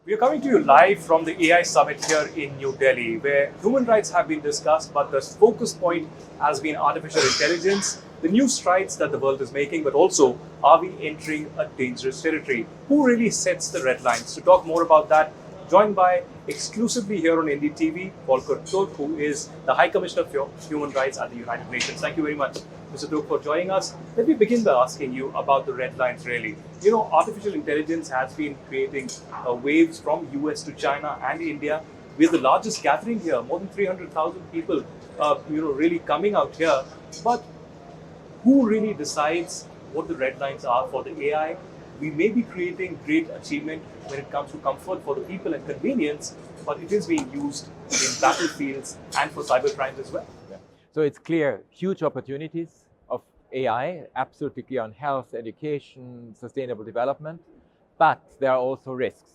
We are coming to you live from the AI Summit here in New Delhi, where human rights have been discussed, but the focus point has been artificial intelligence, the new strides that the world is making, but also, are we entering a dangerous territory? Who really sets the red lines? To talk more about that, joined by exclusively here on NDTV, Volker Turk, who is the High Commissioner for Human Rights at the United Nations. Thank you very much, Mr. Turk, for joining us. Let me begin by asking you about the red lines, really. You know, artificial intelligence has been creating waves from US to China and India. We're the largest gathering here, more than 300,000 people, really coming out here. But who really decides what the red lines are for the AI? We may be creating great achievement when it comes to comfort for the people and convenience, but it is being used in battlefields and for cyber crimes as well. Yeah. So it's clear, huge opportunities of AI, absolutely clear on health, education, sustainable development, but there are also risks.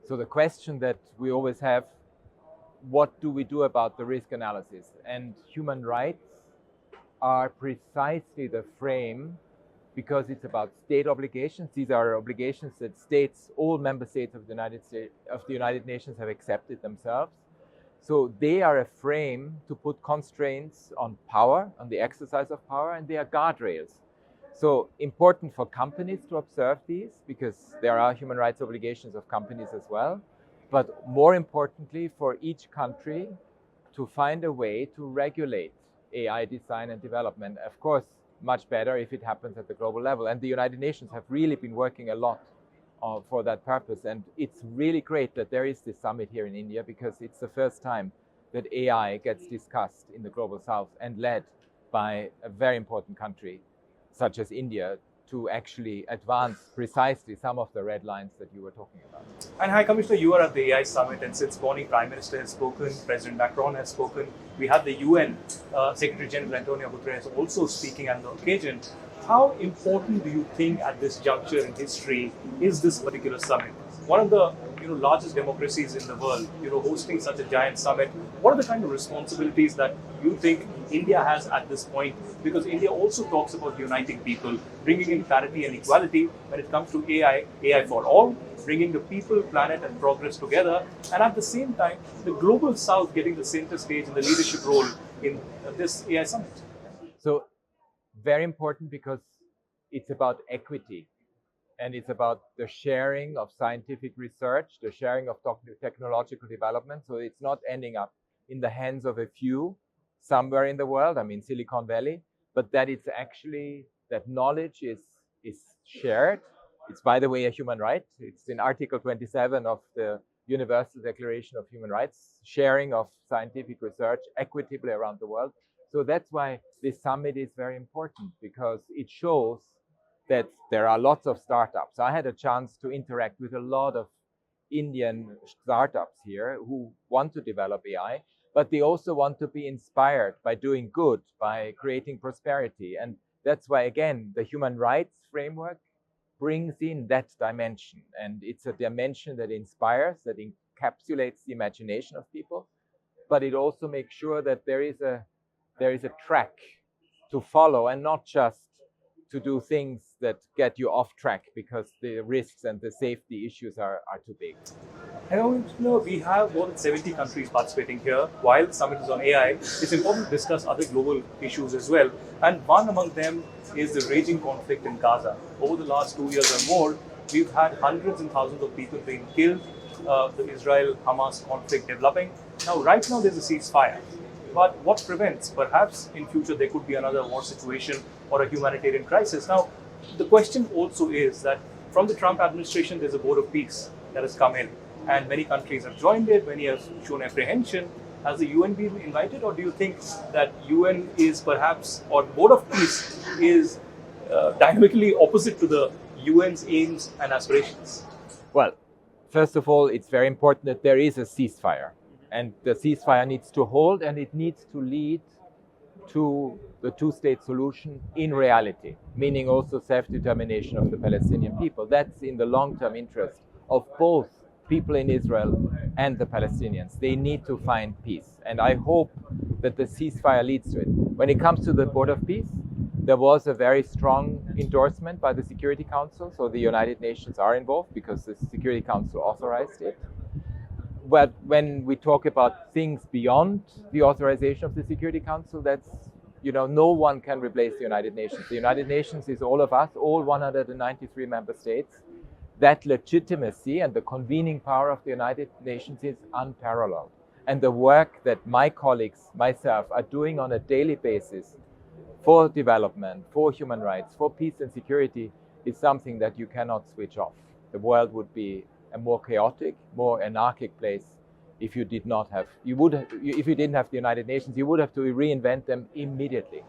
So the question that we always have, what do we do about the risk analysis? And human rights are precisely the frame because it's about state obligations. These are obligations that states, all member states of the United Nations have accepted themselves. So they are a frame to put constraints on power, on the exercise of power, and they are guardrails. So important for companies to observe these because there are human rights obligations of companies as well. But more importantly, for each country to find a way to regulate AI design and development. Of course, much better if it happens at the global level. And the United Nations have really been working a lot for that purpose. And it's really great that there is this summit here in India because it's the first time that AI gets discussed in the global south and led by a very important country such as India to actually advance precisely some of the red lines that you were talking about. And High Commissioner, you are at the AI Summit, and since morning, Prime Minister has spoken, President Macron has spoken. We have the UN Secretary General Antonio Guterres also speaking on the occasion. How important do you think at this juncture in history is this particular summit? One of the largest democracies in the world, hosting such a giant summit. What are the kind of responsibilities that you think India has at this point? Because India also talks about uniting people, bringing in parity and equality when it comes to AI for all, bringing the people, planet, and progress together, and at the same time, the global south getting the center stage in the leadership role in this AI summit. So, very important because it's about equity. And it's about the sharing of scientific research, the sharing of technological development. So it's not ending up in the hands of a few somewhere in the world, I mean Silicon Valley, but that it's actually, that knowledge is shared. It's, by the way, a human right. It's in Article 27 of the Universal Declaration of Human Rights, sharing of scientific research equitably around the world. So that's why this summit is very important because it shows that there are lots of startups. I had a chance to interact with a lot of Indian startups here who want to develop AI, but they also want to be inspired by doing good, by creating prosperity. And that's why, again, the human rights framework brings in that dimension. And it's a dimension that inspires, that encapsulates the imagination of people, but it also makes sure that there is a track to follow and not just to do things that get you off track because the risks and the safety issues are too big. We have more than 70 countries participating here. While the summit is on AI, it's important to discuss other global issues as well. And one among them is the raging conflict in Gaza. Over the last 2 years or more, we've had hundreds and thousands of people being killed, the Israel-Hamas conflict developing. Now, right now, there's a ceasefire. But what prevents? Perhaps in future there could be another war situation or a humanitarian crisis. Now, the question also is that from the Trump administration, there's a board of peace that has come in, and many countries have joined it. Many have shown apprehension. Has the UN been invited, or do you think that UN is perhaps, or board of peace is dynamically opposite to the UN's aims and aspirations? Well, first of all, it's very important that there is a ceasefire. And the ceasefire needs to hold and it needs to lead to the two-state solution in reality, meaning also self-determination of the Palestinian people. That's in the long-term interest of both people in Israel and the Palestinians. They need to find peace. And I hope that the ceasefire leads to it. When it comes to the board of peace, There was a very strong endorsement by the Security Council, so the United Nations are involved because the Security Council authorized it. But when we talk about things beyond the authorization of the Security Council, that's, no one can replace the United Nations. The United Nations is all of us, all 193 member states. That legitimacy and the convening power of the United Nations is unparalleled. And the work that my colleagues, myself, are doing on a daily basis for development, for human rights, for peace and security is something that you cannot switch off. The world would be a more chaotic, more anarchic place if you didn't have the United Nations. You would have to reinvent them immediately.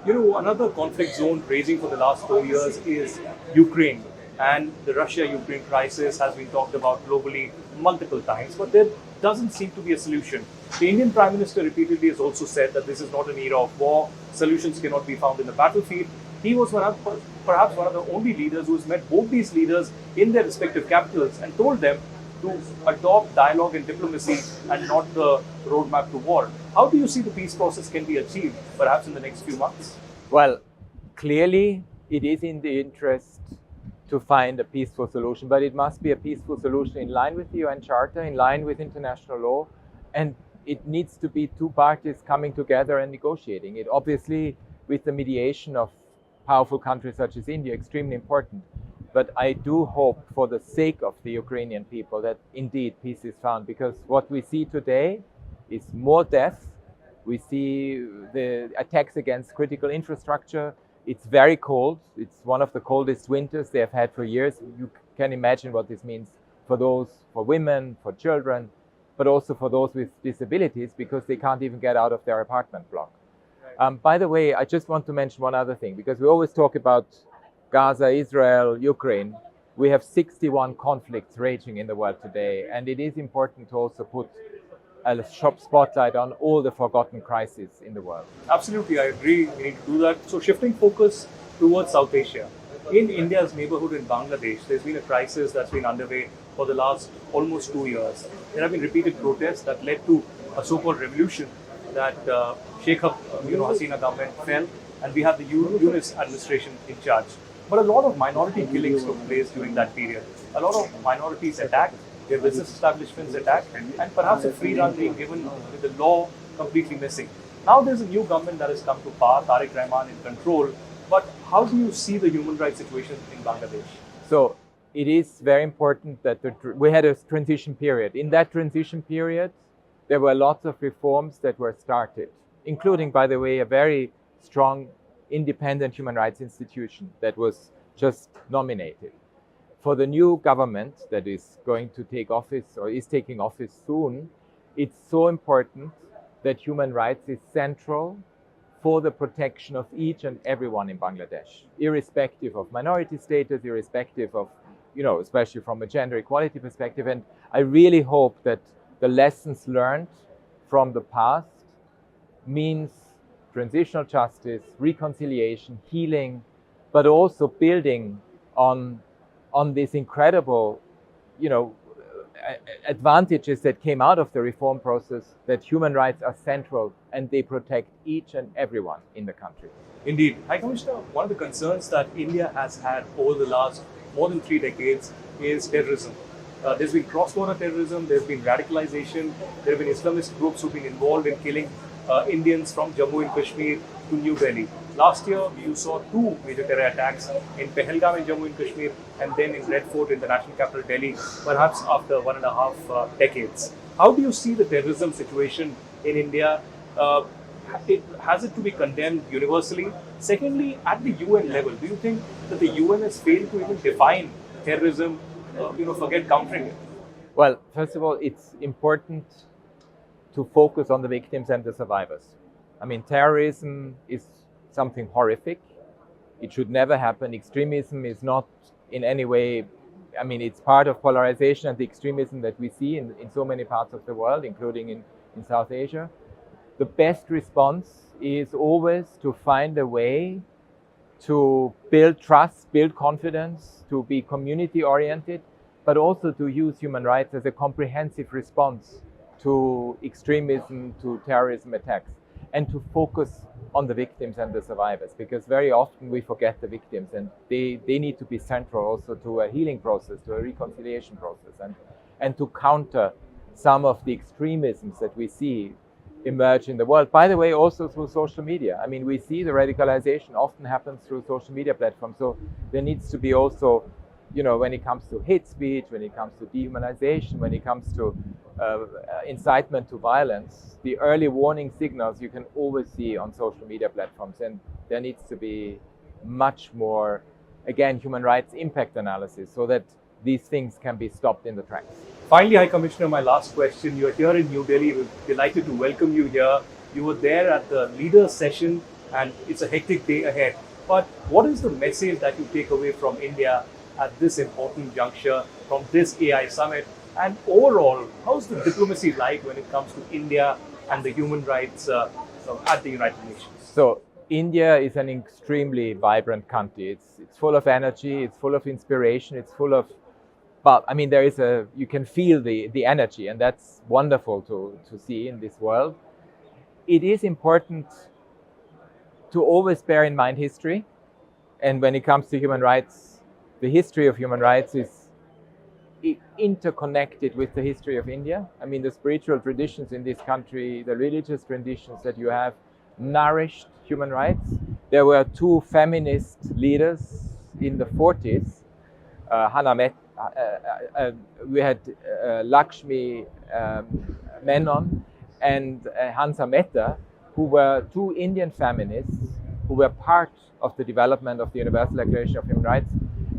Another conflict zone raging for the last 4 years is Ukraine. And the Russia-Ukraine crisis has been talked about globally multiple times, but there doesn't seem to be a solution. The Indian Prime Minister repeatedly has also said that this is not an era of war, solutions cannot be found in the battlefield. He was perhaps one of the only leaders who has met both these leaders in their respective capitals and told them to adopt dialogue and diplomacy and not the roadmap to war. How do you see the peace process can be achieved, perhaps in the next few months? Well, clearly it is in the interest to find a peaceful solution, but it must be a peaceful solution in line with the UN Charter, in line with international law, and it needs to be two parties coming together and negotiating it. Obviously, with the mediation of powerful countries such as India, extremely important. But I do hope, for the sake of the Ukrainian people, that indeed peace is found, because what we see today is more death. We see the attacks against critical infrastructure. It's very cold. It's one of the coldest winters they have had for years. You can imagine what this means for women, for children, but also for those with disabilities, because they can't even get out of their apartment block. By the way, I just want to mention one other thing, because we always talk about Gaza, Israel, Ukraine. We have 61 conflicts raging in the world today, and it is important to also put a spotlight on all the forgotten crises in the world. Absolutely, I agree. We need to do that. So shifting focus towards South Asia. In India's neighborhood in Bangladesh, there's been a crisis that's been underway for the last almost 2 years. There have been repeated protests that led to a so-called revolution that Sheikh Hasina government fell, and we have the Yunus administration in charge. But a lot of minority killings took place during that period. A lot of minorities attacked, their business establishments attacked, and perhaps a free run being given with the law completely missing. Now there's a new government that has come to power, Tariq Rahman in control. But how do you see the human rights situation in Bangladesh? So it is very important that we had a transition period. In that transition period, there were lots of reforms that were started, including, by the way, a very strong independent human rights institution that was just nominated. For the new government that is going to take office or is taking office soon, it's so important that human rights is central for the protection of each and everyone in Bangladesh, irrespective of minority status, irrespective of, especially from a gender equality perspective. And I really hope that the lessons learned from the past means transitional justice, reconciliation, healing, but also building on these incredible, advantages that came out of the reform process, that human rights are central and they protect each and everyone in the country. Indeed. High Commissioner, one of the concerns that India has had over the last more than 3 decades is terrorism. There's been cross-border terrorism, there's been radicalization, there have been Islamist groups who've been involved in killing Indians from Jammu and Kashmir to New Delhi. Last year, you saw 2 major terror attacks in Pahalgam in Jammu and Kashmir, and then in Red Fort in the national capital Delhi, perhaps after 1.5 decades. How do you see the terrorism situation in India? Has it to be condemned universally? Secondly, at the UN level, do you think that the UN has failed to even define terrorism, forget countering it? Well, first of all, it's important to focus on the victims and the survivors. I mean, terrorism is something horrific. It should never happen. Extremism is not in any way, it's part of polarization and the extremism that we see in so many parts of the world, including in South Asia. The best response is always to find a way to build trust, build confidence, to be community-oriented, but also to use human rights as a comprehensive response to extremism, to terrorism attacks. and to focus on the victims and the survivors, because very often we forget the victims, and they need to be central also to a healing process, to a reconciliation process, and to counter some of the extremisms that we see emerge in the world. By the way, also through social media. I mean, we see the radicalization often happens through social media platforms. So there needs to be also, when it comes to hate speech, when it comes to dehumanization, when it comes to incitement to violence, the early warning signals you can always see on social media platforms. And there needs to be much more, again, human rights impact analysis so that these things can be stopped in the tracks. Finally, High Commissioner, my last question. You're here in New Delhi. We're delighted to welcome you here. You were there at the leaders session, and it's a hectic day ahead. But what is the message that you take away from India at this important juncture from this AI summit? And overall, how's the diplomacy like when it comes to India and the human rights at the United Nations? So India is an extremely vibrant country. It's full of energy, it's full of inspiration, it's full of, but I mean, you can feel the energy, and that's wonderful to see in this world. It is important to always bear in mind history. And when it comes to human rights, the history of human rights is interconnected with the history of India. I mean, the spiritual traditions in this country, the religious traditions that you have, nourished human rights. There were two feminist leaders in the 40s. We had Lakshmi Menon and Hansa Mehta, who were two Indian feminists who were part of the development of the Universal Declaration of Human Rights.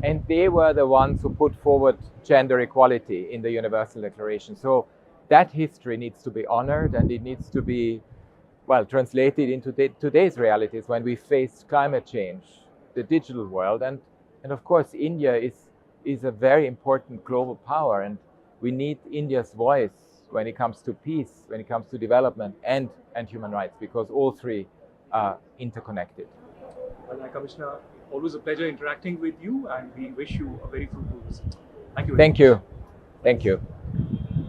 And they were the ones who put forward gender equality in the Universal Declaration. So that history needs to be honored, and it needs to be, translated into today's realities when we face climate change, the digital world. And of course, India is a very important global power, and we need India's voice when it comes to peace, when it comes to development and human rights, because all three are interconnected. Well, High Commissioner, always a pleasure interacting with you, and we wish you a very fruitful visit. Thank you. Thank you. Thank you.